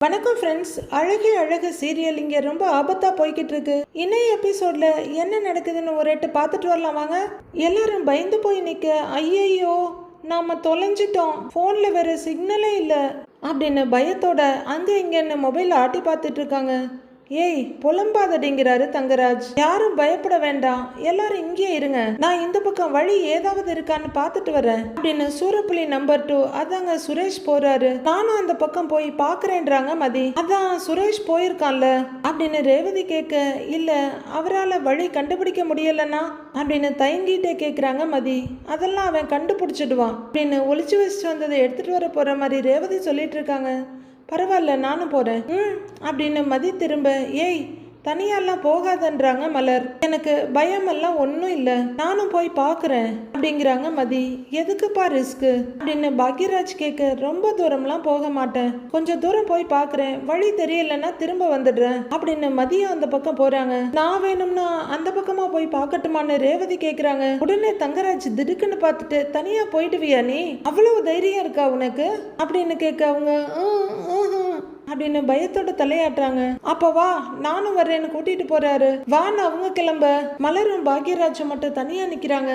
வணக்கம் ஃப்ரெண்ட்ஸ். அழகே அழகு சீரியல் இங்கே ரொம்ப ஆபத்தாக போய்கிட்டு இருக்கு. இன்னைய எபிசோட்ல என்ன நடக்குதுன்னு ஒரு எட்டு பார்த்துட்டு வரலாம் வாங்க. எல்லாரும் பயந்து போய் நிற்க, ஐயையோ நாம தொலைஞ்சிட்டோம், ஃபோனில் வேற சிக்னலே இல்லை அப்படின்னு பயத்தோட அங்கே இங்கன்னு மொபைல் ஆட்டி பார்த்துட்டு இருக்காங்க. ஏய் புலம்பாதடிங்கிறாரு தங்கராஜ். யாரும் பயப்பட வேண்டாம், எல்லாரும் இங்கே இருங்க, நான் இந்த பக்கம் வழி ஏதாவது இருக்கான்னு பார்த்துட்டு வரேன் அப்படின்னு சூரப்புலி நம்பர் 2 அதாங்க சுரேஷ் போறாரு. நானும் அந்த பக்கம் போய் பாக்குறேன்றாங்க மதி. அதான் சுரேஷ் போயிருக்கான்ல அப்படின்னு ரேவதி கேட்க, இல்ல அவரால் வழி கண்டுபிடிக்க முடியலன்னா அப்படின்னு தயங்கிட்டே கேட்குறாங்க மதி. அதெல்லாம் அவன் கண்டுபிடிச்சிடுவான் அப்படின்னு ஒளிச்சு வச்சுட்டு வந்ததை எடுத்துட்டு வர போற மாதிரி ரேவதி சொல்லிட்டு இருக்காங்க. பரவாயில்ல நானும் போகிறேன் அப்படின்னு மதி திரும்ப, ஏய் தனியாலாம் போகாதன்றாங்க மலர். எனக்கு பயமெல்லாம் ஒன்றும் இல்லை, நானும் போய் பார்க்குறேன் அப்படிங்கிறாங்க மதி. எதுக்குப்பா ரிஸ்க்கு அப்படின்னு பாக்யராஜ் கேட்க, ரொம்ப தூரம்லாம் போக மாட்டேன், கொஞ்சம் தூரம் போய் பார்க்குறேன், வழி தெரியலன்னா திரும்ப வந்துடுறேன் அப்படின்னு மதியம் அந்த பக்கம் போகிறாங்க. நான் வேணும்னா அந்த பக்கமாக போய் பார்க்கட்டுமான்னு ரேவதி கேட்குறாங்க. உடனே தங்கராஜ் திடுக்குன்னு பார்த்துட்டு, தனியாக போயிடுவியா நீ, அவ்வளவு தைரியம் இருக்கா உனக்கு அப்படின்னு கேட்க, அவங்க அப்படின்னு பயத்தோட தலையாட்டுறாங்க. அப்ப வா நானும் வர்றேன்னு கூட்டிட்டு போறாரு. வான்னு அவங்க கிளம்ப, மலரும் பாக்யராஜும் மட்டும் தனியா நிக்கிறாங்க.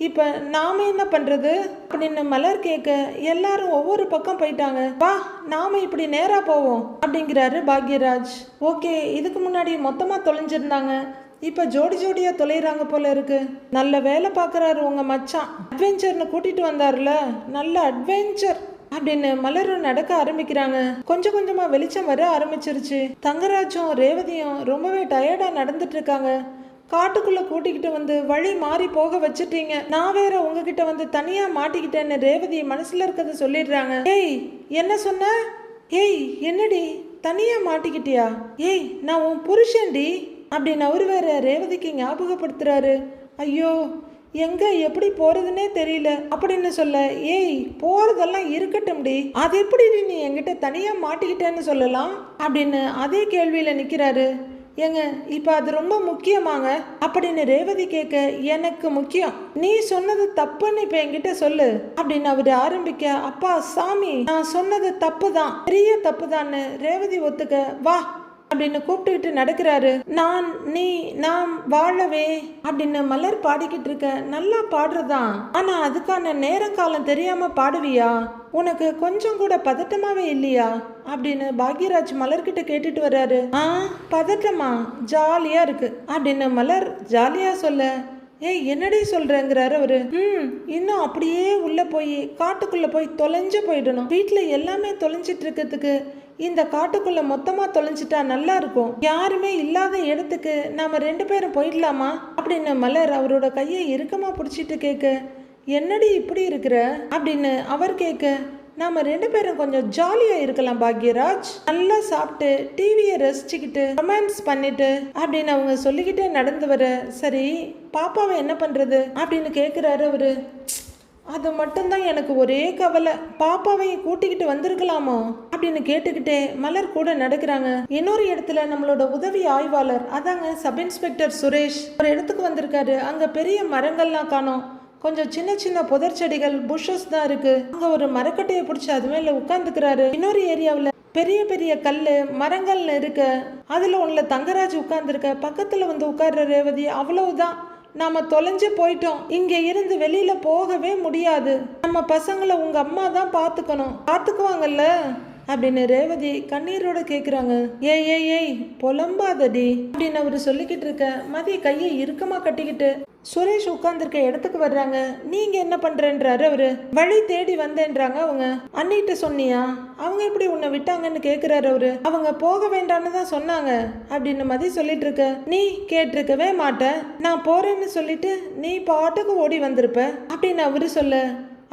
இப்ப நாம என்ன பண்றது அப்படின்னு மலர் கேட்க, எல்லாரும் ஒவ்வொரு பக்கம் போயிட்டாங்க, வா நாம இப்படி நேரா போவோம் அப்படிங்கிறாரு பாக்யராஜ். ஓகே, இதுக்கு முன்னாடி மொத்தமா தொலைஞ்சிருந்தாங்க, இப்ப ஜோடி ஜோடியா தொலைறாங்க போல இருக்கு. நல்ல வேலை பாக்குறாரு உங்க மச்சான், அட்வென்ச்சர்னு கூட்டிட்டு வந்தாருல, நல்ல அட்வென்ச்சர் அப்படின்னு மலரும் நடக்க ஆரம்பிக்கிறாங்க. கொஞ்சம் கொஞ்சமா வெளிச்சம் வர ஆரம்பிச்சிருச்சு. தங்கராஜும் ரேவதியும் ரொம்பவே டயர்டா நடந்துட்டு இருக்காங்க. காட்டுக்குள்ள கூட்டிக்கிட்டு வந்து வழி மாறி போக வச்சுட்டீங்க, நான் வேற உங்ககிட்ட வந்து தனியா மாட்டிக்கிட்டேன்னு ரேவதி மனசுல இருக்கிறத சொல்லிடுறாங்க. ஏய் என்ன சொன்ன, ஏய் என்னடி தனியா மாட்டிக்கிட்டியா, ஏய் நான் உன் புருஷன்டி அப்படின்னு அவரு வேற ரேவதிக்கு ஞாபகப்படுத்துறாரு. ஐயோ எங்க எப்படி போறதுன்னே தெரியல அப்படின்னு சொல்ல, ஏய் போறதெல்லாம் இருக்கட்டும்டி, அது எப்படி நீ என்கிட்ட தனியா மாட்டிக்கிட்டேன்னு சொல்லலாம் அப்படின்னு அதே கேள்வியில நிக்கிறாரு. ஏங்க இப்ப அது ரொம்ப முக்கியமாங்க அப்படின்னு ரேவதி கேட்க, எனக்கு முக்கியம், நீ சொன்னது தப்புன்னு இப்ப என்கிட்ட சொல்லு அப்படின்னு அவரு ஆரம்பிக்க, அப்பா சாமி நான் சொன்னது தப்பு தான், பெரிய தப்பு தான்னு ரேவதி ஒத்துக்க, வா அப்படின்னு கூப்பிட்டுக்கிட்டு நடக்கிறாரு. நான் நீ நாம் வாழவே அப்படின்னு மலர் பாடிக்கிட்டு இருக்க, நல்லா பாடுறதான், ஆனா அதுக்கான நேரம் காலம் தெரியாம பாடுவியா, உனக்கு கொஞ்சம் கூட பதட்டமாவே இல்லையா அப்படின்னு பாக்யராஜ் மலர்கிட்ட கேட்டுட்டு வர்றாரு. பதட்டமா, ஜாலியா இருக்கு அப்படின்னு மலர் ஜாலியா சொல்ல, ஏய் என்னடி சொல்றேங்கிறாரு அவரு. இன்னும் அப்படியே உள்ள போய் காட்டுக்குள்ள போய் தொலைஞ்சு போயிடணும், வீட்டுல எல்லாமே தொலைஞ்சிட்டு இருக்கிறதுக்கு இந்த காட்டுக்குள்ள மொத்தமா தொலைஞ்சிட்டா நல்லா இருக்கும், யாருமே இல்லாத இடத்துக்கு நாம 2 பேரும் போயிடலாமா அப்படின்னு மலர் அவரோட கையை இறுக்கமா பிடிச்சிட்டு கேட்க, என்னடி இப்படி இருக்கிற அப்படின்னு அவர் கேட்க, நாம 2 பேரும் கொஞ்சம் ஜாலியா இருக்கலாம் பாக்யராஜ், நல்லா சாப்பிட்டு டிவியை ரசிச்சுக்கிட்டு ரொமான்ஸ் பண்ணிட்டு அப்படின்னு அவங்க சொல்லிக்கிட்டே நடந்து வர, சரி பாப்பாவை என்ன பண்றது அப்படின்னு கேட்கிறாரு அவரு. அது மட்டும்தான் எனக்கு ஒரே கவலை, பாப்பாவையும் கூட்டிக்கிட்டு வந்திருக்கலாமோ அப்படின்னு கேட்டுக்கிட்டே மலர் கூட நடக்கிறாங்க. இன்னொரு இடத்துல நம்மளோட உதவி ஆய்வாளர், அதாங்க சப் இன்ஸ்பெக்டர் சுரேஷ் ஒரு இடத்துக்கு வந்திருக்காரு. அங்க பெரிய மரங்கள்லாம் காணோம், கொஞ்சம் சின்ன சின்ன புதர் செடிகள் புஷஸ் தான் இருக்கு. அங்க ஒரு மரக்கட்டையை பிடிச்சி அது மேல உட்கார்ந்துக்கிறாரு. இன்னொரு ஏரியாவில் பெரிய பெரிய கல்லு மரங்கள்னு இருக்க, அதுல ஒண்ணுல தங்கராஜ் உட்கார்ந்துருக்க, பக்கத்துல வந்து உட்கார்ற ரேவதி. அவ்வளவுதான், நாம தொலைஞ்சு போயிட்டோம், இங்க இருந்து வெளியில போகவே முடியாது, நம்ம பசங்களை உங்க அம்மா தான் பாத்துக்கணும், பாத்துக்குவாங்கல்ல அப்படின்னு ரேவதி கண்ணீரோட கேக்குறாங்க. ஏய் ஏய் ஏய் புலம்பாதடி அப்படின்னு அவரு சொல்லிக்கிட்டு இருக்க, மதிய கையை இறுக்கமா கட்டிக்கிட்டு சுரேஷ் உட்கார்ந்துருக்க இடத்துக்கு வர்றாங்க. நீங்க என்ன பண்றேன்றாரு அவரு. வழி தேடி வந்தேன்றாங்க அவங்க. அண்ணிட்ட சொன்னியா, அவங்க எப்படி உன்னை விட்டாங்கன்னு கேக்குறாரு அவரு. அவங்க போக வேண்டான்னு தான் சொன்னாங்க அப்படின்னு மதி சொல்லிட்டு இருக்க, நீ கேட்டிருக்கவே மாட்ட, நான் போறேன்னு சொல்லிட்டு நீ பாட்டுக்கு ஓடி வந்திருப்ப அப்படின்னு அவரு சொல்ல,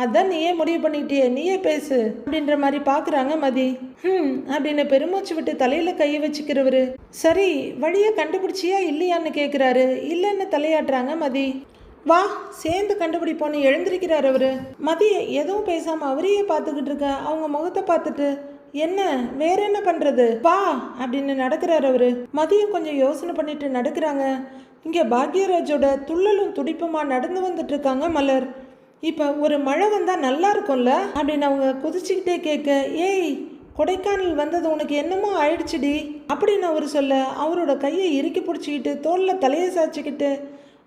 அதான் நீயே முடிவு பண்ணிட்டியே, நீயே பேசு அப்படின்ற மாதிரி பாக்குறாங்க மதி. அப்படின்னு பெருமூச்சு விட்டு தலையில கையை வச்சுக்கிறவரு. சரி வழிய கண்டுபிடிச்சியா இல்லையான்னு கேக்குறாரு. இல்லைன்னு தலையாட்டுறாங்க மதி. வா சேர்ந்து கண்டுபிடிப்போன்னு எழுந்திருக்கிறார் அவரு. மதி எதுவும் பேசாம அவரையே பார்த்துக்கிட்டு இருக்க, அவங்க முகத்தை பார்த்துட்டு, என்ன வேற என்ன பண்றது, வா அப்படின்னு நடக்கிறார் அவரு. மதியம் கொஞ்சம் யோசனை பண்ணிட்டு நடக்கிறாங்க. இங்க பாக்யராஜோட துள்ளலும் துடிப்புமா நடந்து வந்துட்டு இருக்காங்க மலர். இப்போ ஒரு மழை வந்தால் நல்லா இருக்கும்ல அப்படின்னு அவங்க குதிச்சுக்கிட்டே கேட்க, ஏய் கொடைக்கானல் வந்தது உனக்கு என்னமோ ஆயிடுச்சுடி அப்படின்னு அவர் சொல்ல அவரோட கையை இறுக்கி பிடிச்சிக்கிட்டு தோல்ல தலையை சாய்ச்சிக்கிட்டு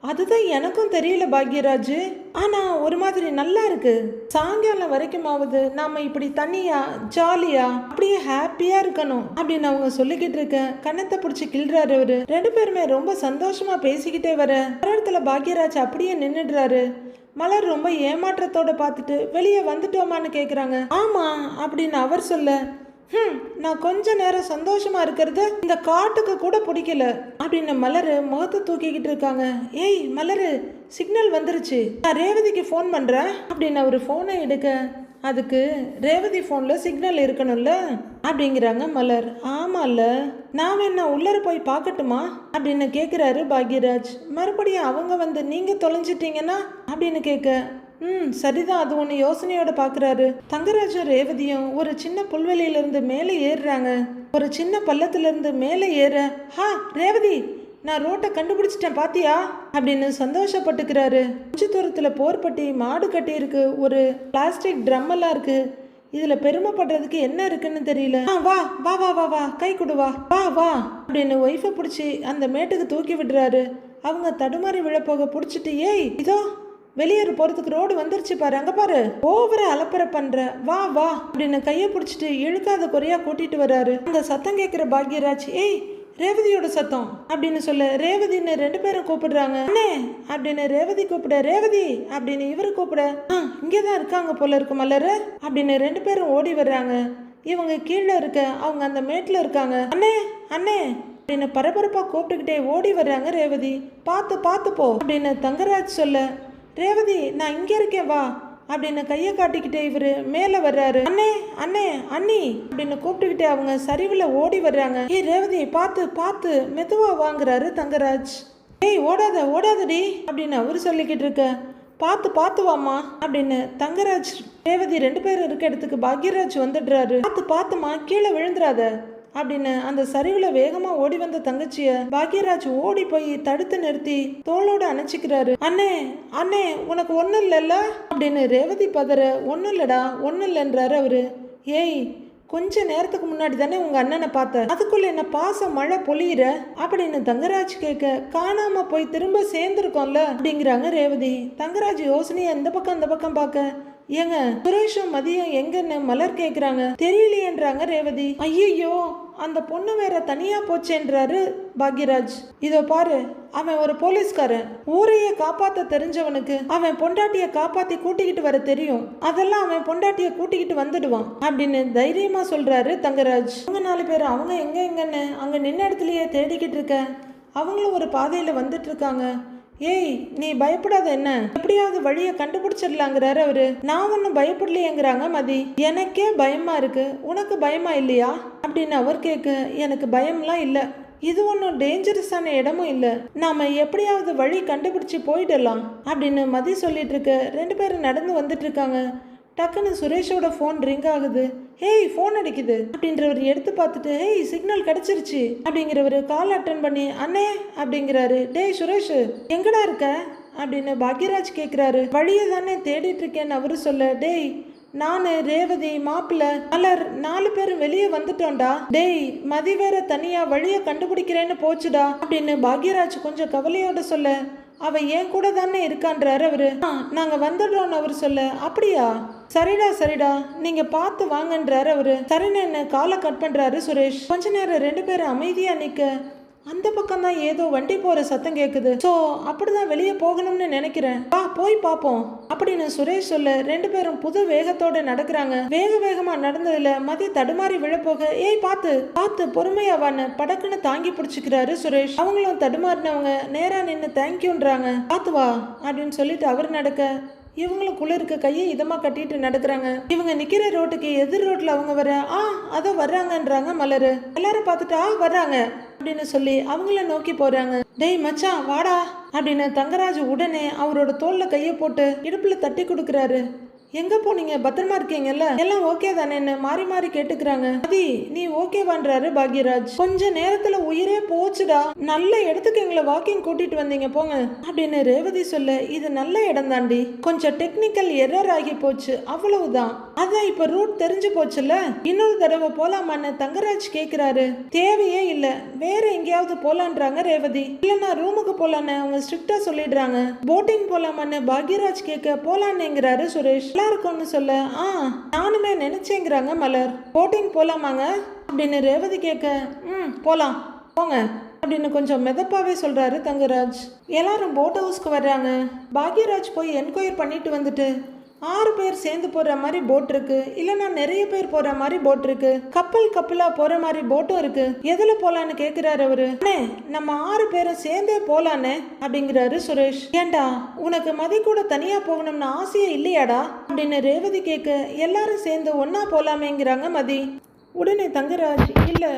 அதுதான் எனக்கும் தெரியல பாக்யராஜ், ஆனா ஒரு மாதிரி நல்லா இருக்கு. சாயங்காலம் வரைக்குமாவது நாம இப்படி தனியா ஜாலியா அப்படியே ஹாப்பியா இருக்கணும் அப்படின்னு அவங்க சொல்லிக்கிட்டு இருக்க கண்ணத்தை பிடிச்சி கிள்றாரு அவரு. ரெண்டு பேருமே ரொம்ப சந்தோஷமா பேசிக்கிட்டே வர இடத்துல பாக்யராஜ் அப்படியே நின்னுடுறாரு. மலர் ரொம்ப ஏமாற்றத்தோட பார்த்துட்டு வெளியே வந்துட்டோமான்னு கேக்குறாங்க. ஆமா அப்படின்னு அவர் சொல்ல நான் கொஞ்ச நேரம் சந்தோஷமா இருக்கிறது இந்த காட்டுக்கு கூட பிடிக்கல அப்படின்னு மலரு முகத்தை தூக்கிக்கிட்டு இருக்காங்க. ஏய் மலரு, சிக்னல் வந்துருச்சு, நான் ரேவதிக்கு ஃபோன் பண்றேன் அப்படின்னு அவரு ஃபோனை எடுக்க அதுக்கு ரேவதி ஃபோன்ல சிக்னல் இருக்கணும்ல அப்படிங்கிறாங்க மலர். ஆமால, நான் வேணா உள்ளர போய் பார்க்கட்டுமா அப்படின்னு கேட்குறாரு பாக்யராஜ். மறுபடியும் அவங்க வந்து நீங்க தொலைஞ்சிட்டீங்கன்னா அப்படின்னு கேட்க சரிதான், அது ஒன்று யோசனையோட பார்க்குறாரு. தங்கராஜும் ரேவதியும் ஒரு சின்ன புல்வெளியிலிருந்து மேலே ஏறுறாங்க. ஒரு சின்ன பள்ளத்திலிருந்து மேலே ஏற ரேவதி, நான் ரோட்டை கண்டுபிடிச்சிட்டேன் பாத்தியா அப்படின்னு சந்தோஷப்பட்டுக்கிறாரு. கொஞ்ச தூரத்தில் போர்பட்டி மாடு கட்டி இருக்கு, ஒரு பிளாஸ்டிக் ட்ரம் எல்லாம் இருக்கு. இதுல பெருமைப்படுறதுக்கு என்ன இருக்குன்னு தெரியல. வா வா வா வா வா கை கொடு வா வா வா அப்படின்னு ஒய்ஃபை பிடிச்சி அந்த மேட்டுக்கு தூக்கி விடுறாரு. அவங்க தடுமாறி விழப்போக பிடிச்சிட்டு ஏய் இதோ வெளியேறு போறதுக்கு ரோடு வந்துருச்சு பாரு, அங்க பாரு, ஓவர அலப்பற பண்ற, வா வா அப்படின்னு கைய பிடிச்சிட்டு இழுக்காத குறையா கூட்டிட்டு வர்றாரு. அங்க சத்தம் கேட்கிற பாக்யராஜ் ஏய் ரேவதியோட சத்தம் அப்படின்னு சொல்ல ரேவதின்னு ரெண்டு பேரும் கூப்பிடுறாங்க. அண்ணே அப்படின்னு ரேவதி கூப்பிட, ரேவதி அப்படின்னு இவரு கூப்பிட இங்கேதான் இருக்காங்க போல இருக்கு மலரு அப்படின்னு ரெண்டு பேரும் ஓடி வர்றாங்க. இவங்க கீழே இருக்க அவங்க அந்த மேட்ல இருக்காங்க. அண்ணே அண்ணே அப்படின்னு பரபரப்பா கூப்பிட்டுக்கிட்டே ஓடி வர்றாங்க ரேவதி. பார்த்து பார்த்து போ அப்படின்னு தங்கராஜ் சொல்ல ரேவதி நான் இங்க இருக்கேன் வா அப்படின்னு கையை காட்டிக்கிட்டே இவரு மேல வர்றாரு. அண்ணே அண்ணே அண்ணி அப்படின்னு கூப்பிட்டுக்கிட்டே அவங்க சரிவுல ஓடி வர்றாங்க. ஏய் ரேவதி பார்த்து பார்த்து மெதுவா வாங்குறாரு தங்கராஜ். ஏய் ஓடாத ஓடாதடி அப்படின்னு அவரு சொல்லிக்கிட்டு இருக்க. பார்த்து பார்த்து வாமா அப்படின்னு தங்கராஜ் ரேவதி ரெண்டு பேரும் இருக்க இடத்துக்கு பாக்யராஜ் வந்துடுறாரு. பார்த்து பார்த்துமா கீழே விழுந்துடாத அப்படின்னு அந்த சரிவுல வேகமா ஓடி வந்த தங்கச்சிய பாக்யராஜ் ஓடி போய் தடுத்து நிறுத்தி தோளோட அணைச்சிக்கிறாரு. அண்ணே அண்ணே உனக்கு ஒன்னும் இல்லைல்ல அப்படின்னு ரேவதி பதற. ஒன்னும் இல்லடா ஒன்னும் இல்லைன்றாரு அவரு. ஏய் கொஞ்ச நேரத்துக்கு முன்னாடி தானே உங்க அண்ணனை பார்த்த, அதுக்குள்ள என்ன பாச மழை பொழியிற அப்படின்னு தங்கராஜ் கேட்க காணாம போய் திரும்ப சேர்ந்துருக்கோம்ல அப்படிங்கிறாங்க ரேவதி. தங்கராஜ் யோசனையை இந்த பக்கம் அந்த பக்கம் பார்க்க ஏங்க சுரேஷும் மதியம் எங்கன்னு மலர் கேக்குறாங்க. தெரியலையேன்றாங்க ரேவதி. ஐயோ அந்த பொண்ணு வேற தனியா போச்சேன்றாரு பாக்யராஜ். இதோ பாரு, அவன் ஒரு போலீஸ்காரன், ஊரையே காப்பாத்த தெரிஞ்சவனுக்கு அவன் பொண்டாட்டிய காப்பாத்தி கூட்டிக்கிட்டு வர தெரியும், அதெல்லாம் அவன் பொண்டாட்டிய கூட்டிக்கிட்டு வந்துடுவான் அப்படின்னு தைரியமா சொல்றாரு தங்கராஜ். அவங்க 4 பேர் அவங்க எங்கன்னு அங்க நின்ன இடத்துலயே தேடிக்கிட்டு இருக்க அவங்களும் ஒரு பாதையில வந்துட்டு இருக்காங்க. ஏய் நீ பயப்படாத, என்ன எப்படியாவது வழியை கண்டுபிடிச்சிடலாங்கிறாரு அவரு. நான் ஒன்னும் பயப்படலையேங்கிறாங்க மதி. எனக்கே பயமா இருக்கு, உனக்கு பயமா இல்லையா அப்படின்னு அவர் கேட்க எனக்கு பயம்லாம் இல்லை, இது ஒன்றும் டேஞ்சரஸான இடமும் இல்லை, நாம எப்படியாவது வழி கண்டுபிடிச்சு போயிடலாம் அப்படின்னு மதி சொல்லிட்டு இருக்க ரெண்டு பேரும் நடந்து வந்துட்டு இருக்காங்க. டக்குன்னு சுரேஷோட ஃபோன் ரிங் ஆகுது. ஹேய் ஃபோன் அடிக்குது அப்படின்றவர் எடுத்து பார்த்துட்டு ஹேய் சிக்னல் கிடைச்சிருச்சு அப்படிங்கிறவர் கால் அட்டன் பண்ணி அண்ணே அப்படிங்கிறாரு. டேய் சுரேஷ் எங்கடா இருக்க அப்படின்னு பாக்யராஜ் கேட்குறாரு. வழியை தானே தேடிட்டு இருக்கேன்னு அவரு சொல்ல டேய் நானு ரேவதி மாப்பிள்ள மலர் 4 பேரும் வெளியே வந்துட்டோம்டா, டேய் மதி வேற தனியா வழியை கண்டுபிடிக்கிறேன்னு போச்சுடா அப்படின்னு பாக்யராஜ் கொஞ்சம் கவலையோட சொல்ல அவ ஏன் கூட தானே இருக்கான்றாரு அவரு. நாங்க வந்துடுறோம்னு அவரு சொல்ல அப்படியா சரிடா சரிடா நீங்க பார்த்து வாங்கன்றாரு அவரு. சரின்னு என்ன காலை கட் பண்றாரு சுரேஷ். கொஞ்ச நேரம் ரெண்டு பேரும் அமைதியா நிக்க அந்த பக்கம் தான் ஏதோ வண்டி போற சத்தம் கேக்குது. சோ அப்படிதான் வெளியே போகணும்னு நினைக்கிறேன், வா போய் பாப்போம் அப்படின்னு சுரேஷ் சொல்ல ரெண்டு பேரும் புது வேகத்தோட நடக்கிறாங்க. வேகமா நடந்ததுல மதி தடுமாறி விழப்போக ஏய் பார்த்து பார்த்து பொறுமையாவான்னு படக்குன்னு தாங்கி பிடிச்சிக்கிறாரு சுரேஷ். அவங்களும் தடுமாறினவங்க நேரா நின்று தேங்க்யூன்றாங்க. பார்த்து வா அப்படின்னு சொல்லிட்டு அவர் நடக்க இவங்களும் குளிருக்கு கையை இதமா கட்டிட்டு நடக்கிறாங்க. இவங்க நிக்கிற ரோட்டுக்கு எதிர் ரோட்ல அவங்க வர அதோ வர்றாங்கன்றாங்க மலரு. எல்லாரும் பார்த்துட்டு வர்றாங்க அப்படின்னு சொல்லி அவங்கள நோக்கி போறாங்க. டேய் மச்சான் வாடா அப்படின்னு தங்கராஜ் உடனே அவரோட தோல்ல கையை போட்டு இடுப்புல தட்டி கொடுக்குறாரு. எங்க போனீங்க? பத்திரமா இருக்கீங்கல்ல? எல்லாம் ஓகே தானேன்னு மாறி மாறி கேட்டுக்கிறாங்க. மதி, நீ ஓகேவான்றாரு பாக்யராஜ். கொஞ்ச நேரத்துல உயிரே போச்சுடா, நல்ல இடத்துக்கு எங்களை வாக்கிங் கூட்டிட்டு வந்தீங்க போங்க அப்படின்னு ரேவதி சொல்ல, இது நல்ல இடம் தாண்டி, கொஞ்சம் டெக்னிக்கல் எரர் ஆகி போச்சு அவ்வளவுதான், அதான் இப்ப ரூட் தெரிஞ்சு போச்சுல, இன்னொரு தடவை போலாமான்னு தங்கராஜ் கேக்குறாரு. தேவையே இல்ல, வேற எங்கேயாவது போலான்றாங்க ரேவதி. இல்லன்னா ரூமுக்கு போலான்னு அவங்க ஸ்ட்ரிக்டா சொல்லிடுறாங்க. போட்டிங் போலாமான்னு பாக்யராஜ் கேட்க போலான்னுங்கிறாரு சுரேஷ். எல்லாருக்கும்னு சொல்ல நானுமே நினைச்சேங்கிறாங்க மலர். போட்டிங் போலாமாங்க அப்படின்னு ரேவதி கேட்க போலாம் போங்க அப்படின்னு கொஞ்சம் மெதப்பாவே சொல்றாரு தங்கராஜ். எல்லாரும் போட் ஹவுஸ்க்கு வர்றாங்க. பாக்யராஜ் போய் என்கொயர் பண்ணிட்டு வந்துட்டு 6 பேர் சேர்ந்து போற மாதிரி போட் இருக்கு, இல்லைன்னா நிறைய பேர் போற மாதிரி போட் இருக்கு, கப்பலா போற மாதிரி போட்டும் இருக்கு, எதுல போலான்னு கேக்குறாரு அவரு. நம்ம 6 பேரும் சேர்ந்தே போலானே அப்படிங்கிறாரு சுரேஷ். ஏண்டா உனக்கு மதி கூட தனியா போகணும்னு ஆசையே இல்லையாடா அப்படின்னு ரேவதி கேட்க, எல்லாரும் சேர்ந்து ஒன்னா போலாமேங்கிறாங்க மதி. உடனே தங்கராஜ், இல்ல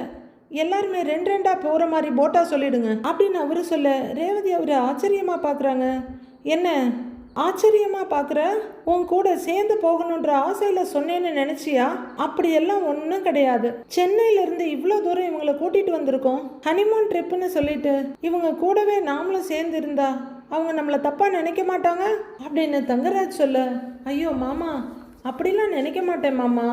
எல்லாருமே 2 போற மாதிரி போட்டா சொல்லிடுங்க அப்படின்னு அவரு சொல்ல, ரேவதி அவரு ஆச்சரியமா பாக்குறாங்க. என்ன ஆச்சரியமா பாக்குற? உன் கூட சேர்ந்து போகணுன்ற ஆசையில சொன்னேன்னு நினைச்சியா? அப்படியெல்லாம் ஒன்றும் கிடையாது. சென்னையில இருந்து இவ்வளோ தூரம் இவங்களை கூட்டிட்டு வந்திருக்கோம், ஹனிமூன் ட்ரிப்புன்னு சொல்லிட்டு இவங்க கூடவே நாமளும் சேர்ந்து இருந்தா அவங்க நம்மளை தப்பா நினைக்க மாட்டாங்க அப்படின்னு தங்கராஜ் சொல்ல, ஐயோ மாமா அப்படிலாம் நினைக்க மாட்டேன் மாமா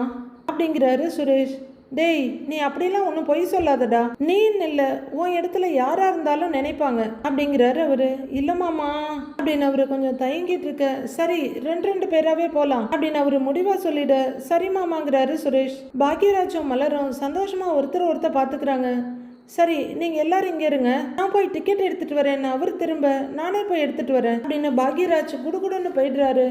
அப்படிங்கிறாரு சுரேஷ். டேய், நீ அப்படிலாம் ஒன்றும் பொய் சொல்லாதடா, நீன்னு இல்லை உன் இடத்துல யாரா இருந்தாலும் நினைப்பாங்க அப்படிங்கிறாரு அவரு. இல்லமாமா அப்படின்னு அவரு கொஞ்சம் தயங்கிட்டு இருக்க, சரி 2 பேராவே போலாம் அப்படின்னு அவரு முடிவா சொல்லிட, சரி மாமாங்கிறாரு சுரேஷ். பாக்யராஜும் மலரும் சந்தோஷமா ஒருத்தர் பாத்துக்கிறாங்க. சரி நீங்க எல்லாரும் இங்க இருங்க, நான் போய் டிக்கெட் எடுத்துட்டு வரேன்னு அவர் திரும்ப, நானே போய் எடுத்துட்டு வரேன் அப்படின்னு பாக்யராஜ் குடுகுடுன்னு போயிடுறாரு.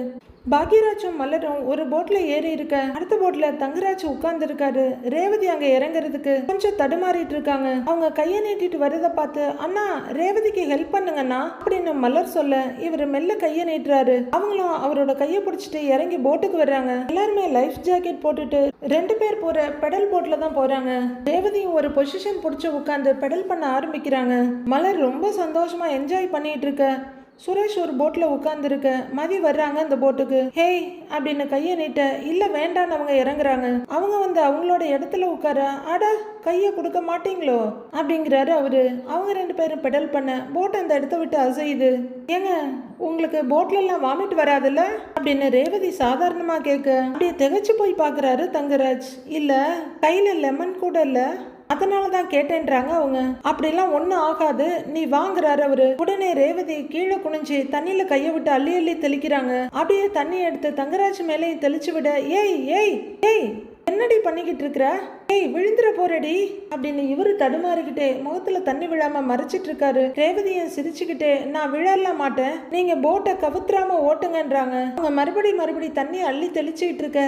பாக்யராஜும் மலரும் ஒரு போட்ல ஏறி இருக்க, அடுத்த போட்ல தங்கராஜ் உட்கார்ந்து இருக்காரு. ரேவதி அங்க இறங்குறதுக்கு கொஞ்சம் தடுமாறிட்டு இருக்காங்க. அவங்க கையை நீட்டிட்டு வரத பார்த்து, அண்ணா ரேவதிக்கு ஹெல்ப் பண்ணுங்கண்ணா அப்படின்னு மலர் சொல்ல, இவர் மெல்ல கையை நீட்டுறாரு. அவங்களும் அவரோட கையை பிடிச்சிட்டு இறங்கி போட்டுக்கு வர்றாங்க. எல்லாருமே லைஃப் ஜாக்கெட் போட்டுட்டு 2 பேர் போற பெடல் போட்ல தான் போறாங்க. ரேவதியும் ஒரு பொசிஷன் பிடிச்சு உட்கார்ந்து பெடல் பண்ண ஆரம்பிக்கிறாங்க. மலர் ரொம்ப சந்தோஷமா என்ஜாய் பண்ணிட்டு இருக்க, சுரேஷ் ஒரு போட்ல உட்கார்ந்துருக்க, மதி வர்றாங்க அந்த போட்டுக்கு. ஹேய் அப்படின்னு கையை நீட்ட, இல்ல வேண்டான்னு அவங்க இறங்குறாங்க. அவங்க வந்து அவங்களோட இடத்துல உட்கார, அட கையை கொடுக்க மாட்டீங்களோ அப்படிங்கிறாரு அவரு. அவங்க 2 பேரும் பெடல் பண்ண போட் அந்த இடத்த விட்டு அசையுது. ஏங்க உங்களுக்கு போட்ல எல்லாம் வாமிட் வராதுல்ல அப்படின்னு ரேவதி சாதாரணமா கேட்க, அப்படியே திகைச்சு போய் பாக்குறாரு தங்கராஜ். இல்ல கையில லெமன் கூட இல்ல, அதனாலதான் கேட்டேன்றாங்க அவங்க. அப்படிலாம் ஒன்னும் ஆகாது, நீ வாங்குறாரு அவரு. உடனே ரேவதி கீழே குனிஞ்சு தண்ணியில கைய விட்டு அள்ளி அள்ளி தெளிக்கிறாங்க. அப்படியே தண்ணி எடுத்து தங்கராஜ் மேலேயும் தெளிச்சு விட, ஏய் ஏய் ஏய் என்னடி பண்ணிக்கிட்டு இருக்கிற, ஏய் விழுந்துற போறடி அப்படின்னு இவரு தடுமாறிக்கிட்டே முகத்துல தண்ணி விழாம மறைச்சிட்டு இருக்காரு. ரேவதியும் சிரிச்சுக்கிட்டே, நான் விழலாம் மாட்டேன், நீங்க போட்டை கவுத்துறாம ஓட்டுங்கன்றாங்க. அவங்க மறுபடி தண்ணி அள்ளி தெளிச்சுக்கிட்டு இருக்க,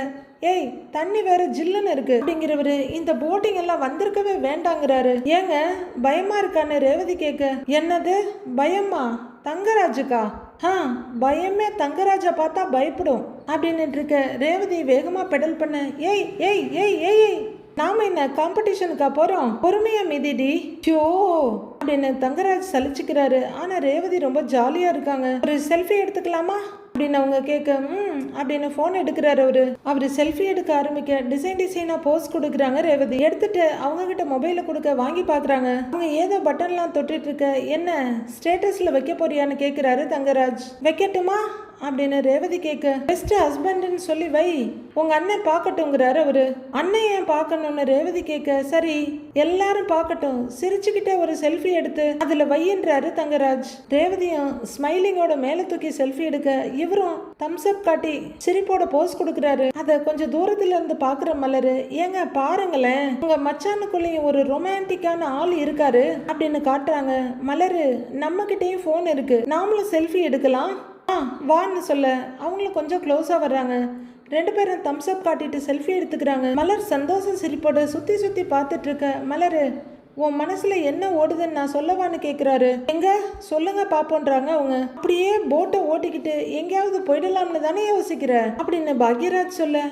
ஏய் தண்ணி வேற ஜில்லுன்னு இருக்கு அப்படிங்கிறவரு இந்த போட்டிங் எல்லாம் வந்திருக்கவே வேண்டாங்கிறாரு. ஏங்க பயமா இருக்கான்னு ரேவதி கேட்க, என்னது பயமா? தங்கராஜுக்கா? பயமே தங்கராஜை பார்த்தா பயப்படும் அப்படின்னு இருக்க. ரேவதி வேகமா பெடல் பண்ண, ஏய் ஏய் ஏய் ஏய் ஏய் நாம என்ன காம்படிஷனுக்கா போறோம், பொறுமையா மிதிடி ஷோ அப்படின்னு தங்கராஜ் சலிச்சுக்கிறாரு. ஆனா ரேவதி ரொம்ப ஜாலியா இருக்காங்க. ஒரு செல்ஃபி எடுத்துக்கலாமா அப்படின்னு அவங்க கேட்க, அப்படின்னு போன் எடுக்கிறாரு அவரு செல்ஃபி எடுக்க ஆரம்பிக்க, டிசைனா போஸ் கொடுக்குறாங்க. ரேவதி எடுத்துட்டு அவங்க கிட்ட மொபைல கொடுக்க, வாங்கி பாக்குறாங்க. அவங்க ஏதோ பட்டன்லாம் தொட்டுட்டு இருக்க, என்ன ஸ்டேட்டஸ்ல வைக்க போறியான்னு கேக்குறாரு தங்கராஜ். வைக்கட்டுமா அப்படின்னு ரேவதி கேட்க, பெஸ்ட் ஹஸ்பண்ட்னு சொல்லி வை, உங்க அண்ணன் பார்க்கட்டும்ங்கிறாரு அவரு. அண்ணன் ஏன் பார்க்கணும்னு ரேவதி கேட்க, சரி எல்லாரும் பார்க்கட்டும், சிரிச்சுக்கிட்டே ஒரு செல்ஃபி எடுத்து அதுல வையின்றாரு தங்கராஜ். ரேவதியும் ஸ்மைலிங்கோட மேல தூக்கி செல்ஃபி எடுக்க, இவரும் தம்ஸ் அப் காட்டி சிரிப்போட போஸ் கொடுக்குறாரு. அத கொஞ்சம் தூரத்துல இருந்து பாக்குற மலரு, ஏங்க பாருங்களேன் உங்க மச்சானுக்குள்ளேயும் ஒரு ரொமான்டிக்கான ஆள் இருக்காரு அப்படின்னு காட்டுறாங்க. மலரு நம்ம கிட்டேயும் போன் இருக்கு, நாமளும் செல்ஃபி எடுக்கலாம் வான்னு சொல்ல, அவங்களும் கொஞ்சம் க்ளோஸா வர்றாங்க. 2 பேரும் தம்ஸ் அப் காட்டிட்டு செல்ஃபி எடுத்துக்கிறாங்க. மலர் சந்தோஷம் சிரிப்போட சுத்தி பார்த்துட்டு இருக்க, மலரு உன் மனசுல என்ன ஓடுதுன்னு நான் சொல்லவான்னு கேக்குறாரு. எங்க சொல்லுங்க பாப்போன்றாங்க அவங்க. அப்படியே போட்டை ஓட்டிக்கிட்டு எங்கேயாவது போயிடலாம்னு தானே யோசிக்கிற அப்படின்னு பாக்யராஜ் சொல்ல,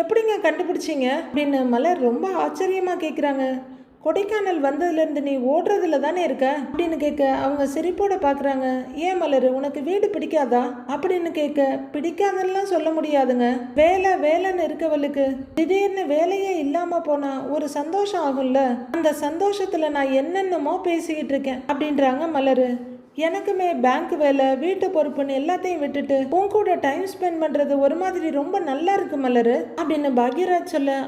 எப்படிங்க கண்டுபிடிச்சிங்க அப்படின்னு மலர் ரொம்ப ஆச்சரியமா கேக்குறாங்க. கொடைக்கானல் வந்ததுலேருந்து நீ ஓடுறதுல தானே இருக்க அப்படின்னு கேட்க அவங்க சிரிப்போட பார்க்குறாங்க. ஏன் மலர், உனக்கு வீடு பிடிக்காதா அப்படின்னு கேட்க, பிடிக்காதெல்லாம் சொல்ல முடியாதுங்க. வேலை வேலைன்னு இருக்கவளுக்கு திடீர்னு வேலையே இல்லாமல் போனால் ஒரு சந்தோஷம் ஆகும்ல, அந்த சந்தோஷத்தில் நான் என்னென்னமோ பேசிக்கிட்டு இருக்கேன் அப்படின்றாங்க மலர். எனக்குமே பேங்க் வேலை, வீட்டு பொறுப்புன்னு எல்லாத்தையும் விட்டுட்டு உன் கூட டைம் ஸ்பெண்ட் பண்ணுறது ஒரு மாதிரி ரொம்ப நல்லா இருக்கு மலர் அப்படின்னு பாக்யராஜ் சொல்ல,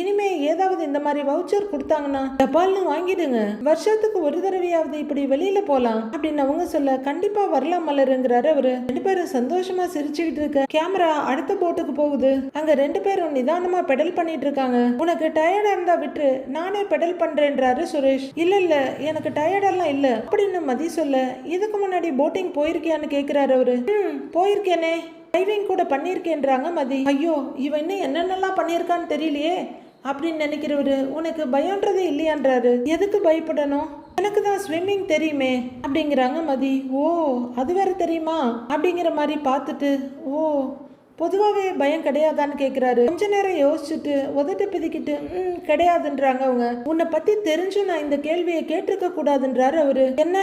இனிமே ஏதாவது இந்த மாதிரி வவுச்சர் கொடுத்தாங்கன்னா டபால்னு வாங்கிடுங்க, வருஷத்துக்கு ஒரு தடவையாவது இப்படி வெளியில போலாம் அப்படின்னு அவங்க சொல்ல, கண்டிப்பா வரலாம் மலருங்கிறாரு அவரு. 2 பேரும் சந்தோஷமா சிரிச்சுக்கிட்டு இருக்க கேமரா அடுத்த போட்டுக்கு போகுது. அங்க 2 பேரும் நிதானமா பெடல் பண்ணிட்டு இருக்காங்க. உனக்கு டயர்டா இருந்தா விட்டு நானே பெடல் பண்றேன்றாரு சுரேஷ். இல்ல எனக்கு டயர்டெல்லாம் இல்ல அப்படின்னு மதி சொல்ல, இதுக்கு முன்னாடி போட்டிங் போயிருக்கியான்னு கேக்குறாரு அவரு. போயிருக்கேனே, டைவிங் கூட பண்ணியிருக்கேன்றாங்க மதி. ஐயோ, இவன் இன்னும் என்னென்னலாம் பண்ணியிருக்கான்னு தெரியலையே அப்படின்னு நினைக்கிறவரு, உனக்கு பயம்ன்றதே இல்லையான்றாரு. எதுக்கு பயப்படணும், எனக்கு தான் ஸ்விம்மிங் தெரியுமே அப்படிங்கிறாங்க மதி. ஓ, அது வேற தெரியுமா அப்படிங்கிற மாதிரி பார்த்துட்டு, ஓ பொதுவாகவே பயம் கிடையாதான்னு கேட்குறாரு. கொஞ்ச நேரம் யோசிச்சுட்டு உதட்டு பிதிக்கிட்டு கிடையாதுன்றாங்க அவங்க. உன்னை பற்றி தெரிஞ்சும் நான் இந்த கேள்வியை கேட்டிருக்க கூடாதுன்றாரு அவரு. என்ன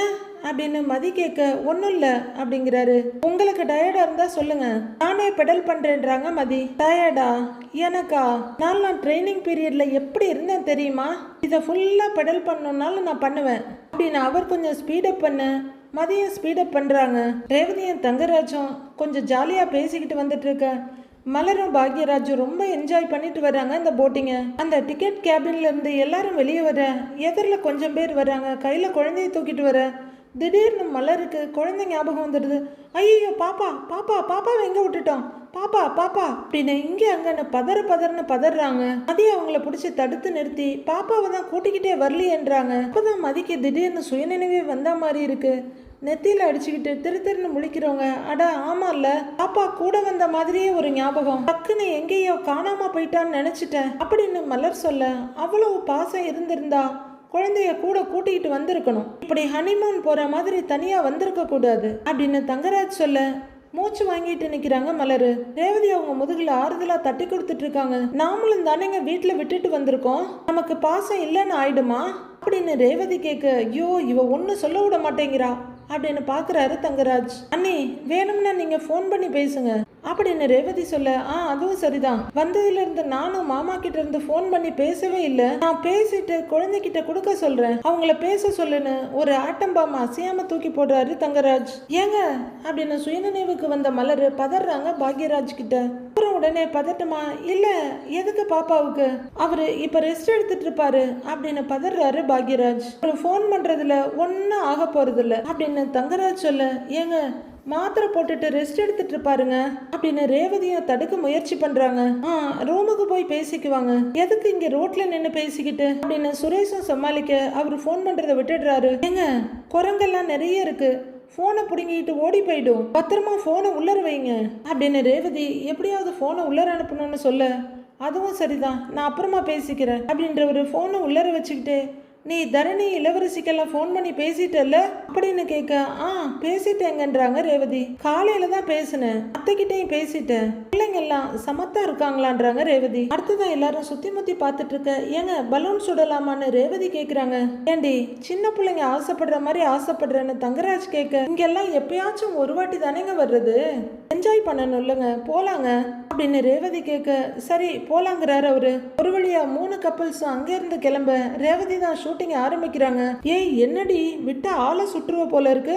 அப்படின்னு மதி கேட்க, ஒன்றும் இல்லை அப்படிங்கிறாரு. உங்களுக்கு டயர்டா இருந்தா சொல்லுங்க, நானே பெடல் பண்றேன்றாங்க மதி. டயர்டா எனக்கா, நான் ட்ரைனிங் பீரியட்ல எப்படி இருந்தேன் தெரியுமா, இதை ஃபுல்லா பெடல் பண்ணணும்னாலும் நான் பண்ணுவேன் அப்படின்னு அவர் கொஞ்சம் ஸ்பீடப் பண்ண மதியம் ஸ்பீடப் பண்ணுறாங்க. ரேவதியும் தங்கராஜும் கொஞ்சம் ஜாலியாக பேசிக்கிட்டு வந்துட்டு இருக்க மலரும் பாக்யராஜும் ரொம்ப என்ஜாய் பண்ணிட்டு வர்றாங்க இந்த போட்டிங்க. அந்த டிக்கெட் கேபின்ல இருந்து எல்லாரும் வெளியே வர எதிரில் கொஞ்சம் பேர் வர்றாங்க, கையில் குழந்தைய தூக்கிட்டு வர. திடீர்னு மலருக்கு குழந்தை ஞாபகம் வந்துடுது. ஐயோ, பாப்பா பாப்பா பாப்பாவை எங்கே விட்டுட்டோம், பாப்பா பாப்பா அப்படின்னு இங்கே அங்கன்னு பதறன்னு பதறாங்க. மதி அவங்கள பிடிச்சி தடுத்து நிறுத்தி பாப்பாவை தான் கூட்டிக்கிட்டே வரலையேன்றாங்க. அப்போதான் மதிக்கு திடீர்னு சுயநினைவே வந்த மாதிரி இருக்கு. நெத்தியில அடிச்சுக்கிட்டு திருன்னு முழிக்கிறவங்க, அடா ஆமால்ல, பாப்பா கூட வந்த மாதிரியே ஒரு ஞாபகம், டக்குன்னு எங்கேயோ காணாம போயிட்டான்னு நினைச்சிட்டேன் அப்படின்னு மலர் சொல்ல, அவ்வளவு பாசம் இருந்திருந்தா குழந்தைய கூட கூட்டிகிட்டு வந்திருக்கணும், இப்படி ஹனிமூன் போற மாதிரி தனியா வந்திருக்க கூடாது அப்படின்னு தங்கராஜ் சொல்ல, மூச்சு வாங்கிட்டு நிக்கிறாங்க மலரு. ரேவதி அவங்க முதுகுல ஆறுதலா தட்டி கொடுத்துட்டு இருக்காங்க. நாமளும் தானேங்க வீட்டுல விட்டுட்டு வந்திருக்கோம், நமக்கு பாசம் இல்லைன்னு ஆயிடுமா அப்படின்னு ரேவதி கேட்க, ஐயோ இவ ஒண்ணு சொல்ல விட மாட்டேங்கிறா அப்படின்னு பாக்குறாரு தங்கராஜ். அண்ணி வேணும்னா நீங்க போன் பண்ணி பேசுங்க அப்படின்னு ரேவதி சொல்ல, அதுவும் சரிதான், வந்ததுல இருந்து நானும் மாமா கிட்ட இருந்து போன் பண்ணி பேசவே இல்லை, நான் பேசிட்டு குழந்தைகிட்ட கொடுக்க சொல்றேன், அவங்கள பேச சொல்லுன்னு ஒரு ஆட்டம் பாமா அசையாம தூக்கி போடுறாரு தங்கராஜ். ஏங்க அப்படின்னு சுயநினைவுக்கு வந்த மலர் பதறாங்க பாக்யராஜ் கிட்ட. அப்புறம் உடனே பதட்டமா, இல்ல எதுக்கு பாப்பாவுக்கு, அவரு இப்ப ரெஸ்ட் எடுத்துட்டு இருப்பாரு அப்படின்னு பதறாரு பாக்யராஜ். ஒரு போன் பண்றதுல ஒன்னும் ஆக போறது இல்ல அப்படின்னு தங்கராஜ் சொல்ல, ஏங்க மாத்திரை போட்டுட்டு ரெஸ்ட் எடுத்துட்டு இருப்பாருங்க அப்படின்னு ரேவதியும் தடுக்க முயற்சி பண்றாங்க. ரூமுக்கு போய் பேசிக்குவாங்க, எதுக்கு இங்க ரோட்ல நின்று பேசிக்கிட்டு அப்படின்னு சுரேஷும் சமாளிக்க அவர் போன் பண்றதை விட்டுடுறாரு. ஏங்க குரங்கெல்லாம் நிறைய இருக்கு, போனை பிடுங்கிட்டு ஓடி போயிடும், பத்திரமா போனை உள்ளர வைங்க அப்படின்னு ரேவதி எப்படியாவது போனை உள்ளர அனுப்பணும்னு சொல்ல, அதுவும் சரிதான் நான் அப்புறமா பேசிக்கிறேன் அப்படின்ற ஒரு போனை உள்ளர வச்சுக்கிட்டு, நீ தரணி இளவரசிக்கெல்லாம் ஃபோன் பண்ணி பேசிட்டல்ல அப்படின்னு கேட்க, பேசிட்டேங்கன்றாங்க ரேவதி. காலையில தான் பேசினேன், அத்தைக்கிட்டையும் பேசிட்டேன், பிள்ளைங்க எல்லாம் சமத்தா இருக்காங்களான்றாங்க ரேவதி. அடுத்ததான் எல்லாரும் சுத்தி முத்தி பார்த்துட்டு இருக்க, ஏங்க பலூன் சுடலாமான்னு ரேவதி கேக்குறாங்க. ஏண்டி சின்ன பிள்ளைங்க ஆசைப்படுற மாதிரி ஆசைப்படுறேன்னு தங்கராஜ் கேட்க, இங்கெல்லாம் எப்பயாச்சும் ஒரு வாட்டி தானேங்க வர்றது, என்ஜாய் பண்ணணும் இல்லைங்க, போலாங்க அப்படின்னு ரேவதி கேட்க, சரி போலாங்கிறாரு அவரு. ஒரு வழியா 3 கப்பல்ஸும் அங்கிருந்து கிளம்ப ரேவதி தான் ஷூட்டிங் ஆரம்பிக்கிறாங்க. ஏய் என்னடி விட்டா ஆளை சுற்றுவ போல இருக்கு,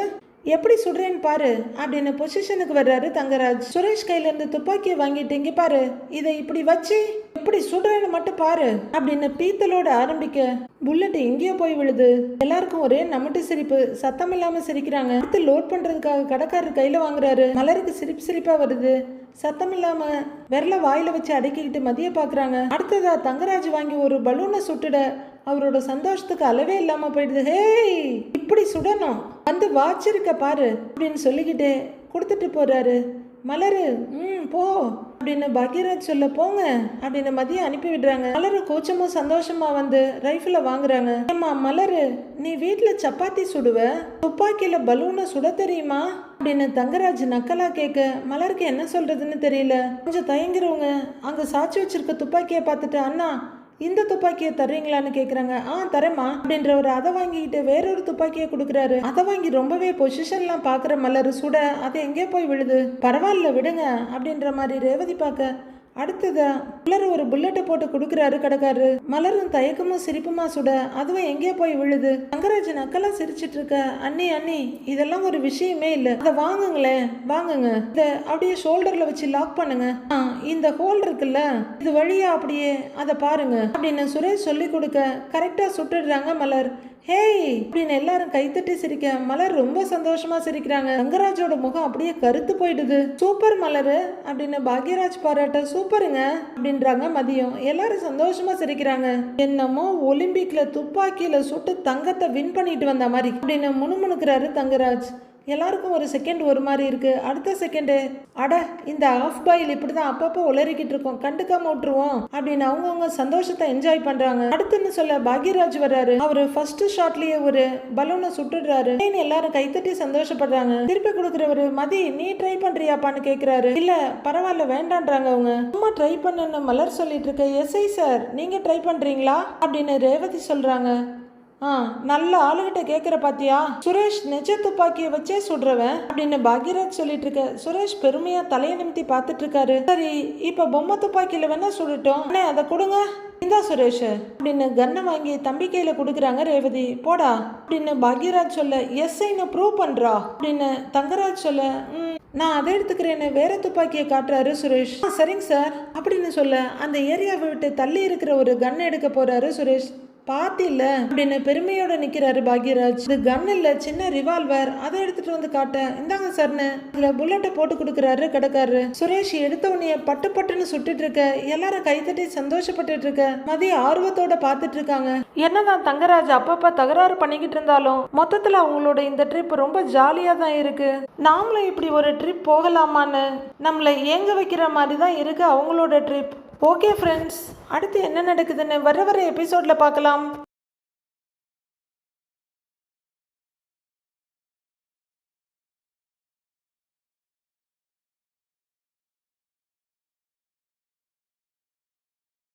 எப்படி சுடுறேன்னு பாரு அப்படின்னு பொசிஷனுக்கு வர்றாரு தங்கராஜ். சுரேஷ் கையில இருந்து துப்பாக்கியை வாங்கிட்டு, இங்க பாரு இதை இப்படி வச்சு எப்படி சுடுறேன்னு மட்டும் பாரு அப்படின்னு பீத்தலோட ஆரம்பிக்க புல்லட் எங்கேயோ போய் விழுது. எல்லாருக்கும் ஒரே நம்மட்டு சிரிப்பு, சத்தம் இல்லாம சிரிக்கிறாங்க. அடுத்து லோட் பண்றதுக்காக கடைக்காரர் கையில வாங்குறாரு. மலருக்கு சிரிப்பா வருது, சத்தம் இல்லாம விரல வாயில வச்சு அடக்கிக்கிட்டு மதிய பாக்குறாங்க. அடுத்ததா தங்கராஜ் வாங்கி ஒரு பலூனை சுட்டுட அவரோட சந்தோஷத்துக்கு அளவே இல்லாம போயிடுது. ஹேய் இப்படி சுடணும், வந்து வாச்சிருக்க பாரு அப்படின்னு சொல்லிக்கிட்டு கொடுத்துட்டு போறாரு. மலரு போ அப்படின்னு பாக்யராஜ் சொல்ல, போங்க அப்படின்னு மதியம் அனுப்பி விடுறாங்க. மலரு கோச்சமும் சந்தோஷமா வந்து ரைஃபிள வாங்குறாங்க. ஏம்மா மலரு, நீ வீட்டுல சப்பாத்தி சுடுவ, துப்பாக்கியில பலூனை சுட தெரியுமா அப்படின்னு தங்கராஜ் நக்கலா கேட்க மலருக்கு என்ன சொல்றதுன்னு தெரியல. கொஞ்சம் தயங்குறவங்க அங்க சாட்சி வச்சிருக்க துப்பாக்கியை பார்த்துட்டு, அண்ணா இந்த துப்பாக்கியை தர்றீங்களான்னு கேக்குறாங்க. தரேம்மா அப்படின்றவர் அதை வாங்கிட்டு வேறொரு துப்பாக்கியை கொடுக்குறாரு. அதை வாங்கி ரொம்பவே பொசிஷன்லாம் பாக்குற மலர் சுட அது எங்கே போய் விழுது. பரவாயில்ல விடுங்க அப்படின்ற மாதிரி ரேவதி பார்க்க அடுத்ததா மலர் ஒரு புல்லட்டை போட்டு கொடுக்குறாரு கடைக்காரரு. மலரும் தயக்கமும் சிரிப்புமா சுட அதுவும் எங்கேயோ போய் விழுது. தங்கராஜ் நக்கலா சிரிச்சிட்டு இருக்க, அண்ணி அண்ணி இதெல்லாம் ஒரு விஷயமே இல்ல, அதை வாங்குங்களேன் வாங்குங்க, இத அப்படியே ஷோல்டர்ல வச்சு லாக் பண்ணுங்க, இந்த ஹோல் இருக்குல்ல இது வழியா அப்படியே அதை பாருங்க அப்படின்னு சுரேஷ் சொல்லி கொடுக்க கரெக்டா சுட்டுடுறாங்க மலர். ஹேய் அப்படின்னு எல்லாரும் கைத்தட்டி சிரிக்க மலர் ரொம்ப சந்தோஷமா சிரிக்கிறாங்க. தங்கராஜோட முகம் அப்படியே கருத்து போயிடுது. சூப்பர் மலரு அப்படின்னு பாக்யராஜ் பாராட்ட சூப்பருங்க அப்படின்றாங்க மதியம். எல்லாரும் சந்தோஷமா சிரிக்கிறாங்க. என்னமோ ஒலிம்பிக்ல துப்பாக்கியில சுட்டு தங்கத்தை வின் பண்ணிட்டு வந்த மாதிரி அப்படின்னு முணுமுணுக்கிறாரு தங்கராஜ். எல்லாருக்கும் ஒரு செகண்ட் ஒரு மாதிரி இருக்கு. அடுத்த செகண்டு அட இந்த ஆஃப் பாயில் இப்படிதான் அப்பப்போ உளறிக்கிட்டு இருக்கோம், கண்டுக்காம விட்டுருவோம் அப்படின்னு அவங்கவுங்க சந்தோஷத்தை என்ஜாய் பண்றாங்க. அடுத்துன்னு சொல்ல பாக்யராஜ் வர்றாரு. அவரு ஃபர்ஸ்ட் ஷாட்லயே ஒரு பலூனை சுட்டுடுறாரு. எல்லாரும் கைத்தட்டி சந்தோஷப்படுறாங்க. திருப்பி கொடுக்குறவரு மதி நீ ட்ரை பண்றியாப்பான்னு கேக்குறாரு. இல்ல பரவாயில்ல வேண்டான்றாங்க அவங்க. சும்மா ட்ரை பண்ணுன்னு மலர் சொல்லிட்டு இருக்க. எஸ்ஐ சார் நீங்க ட்ரை பண்றீங்களா அப்படின்னு ரேவதி சொல்றாங்க. நல்ல ஆளுகிட்ட கேட்குற பாத்தியா, சுரேஷ் நிஜ துப்பாக்கியை வச்சே சுடுறவன் அப்படின்னு பாக்யராஜ் சொல்லிட்டு இருக்க. சுரேஷ் பெருமையா தலையை நிமித்தி பார்த்துட்டு இருக்காரு. சரி இப்ப பொம்மை துப்பாக்கியில வேணா சுடட்டும், அதை கொடுங்க இந்தா சுரேஷ் அப்படின்னு கன்னை வாங்கி தம்பி கையில கொடுக்குறாங்க ரேவதி. போடா அப்படின்னு பாக்யராஜ் சொல்ல எஸ்ஐன்னு ப்ரூவ் பண்றா அப்படின்னு தங்கராஜ் சொல்ல நான் அதை எடுத்துக்கிறேன்னு வேற துப்பாக்கியை காட்டுறாரு சுரேஷ். சரிங்க சார் அப்படின்னு சொல்ல அந்த ஏரியாவை விட்டு தள்ளி இருக்கிற ஒரு கன் எடுக்க போறாரு சுரேஷ். பாத்தில அப்படின்னு பெருமையோட நிக்கிறாரு பாக்யராஜ். இது கன் இல்ல சின்ன ரிவால்வர், அதை எடுத்துட்டு வந்து காட்ட இந்தாங்க சார்னு அதுல புல்லட்டை போட்டு கொடுக்குறாரு கடைக்காரரு. சுரேஷ் எடுத்த உடனே பட்டு பட்டுன்னு சுட்டுட்டு இருக்க. எல்லாரும் கைத்தட்டி சந்தோஷப்பட்டுட்டு இருக்க. மதிய ஆர்வத்தோட பாத்துட்டு இருக்காங்க. என்னதான் தங்கராஜ் அப்பப்ப தகராறு பண்ணிக்கிட்டு இருந்தாலும் மொத்தத்துல அவங்களோட இந்த ட்ரிப் ரொம்ப ஜாலியா தான் இருக்கு. நாமளும் இப்படி ஒரு ட்ரிப் போகலாமான்னு நம்மளை ஏங்க வைக்கிற மாதிரி தான் இருக்கு அவங்களோட ட்ரிப். ஓகே ஃப்ரெண்ட்ஸ், அடுத்து என்ன நடக்குதுன்னு வர எபிசோட்ல பார்க்கலாம்.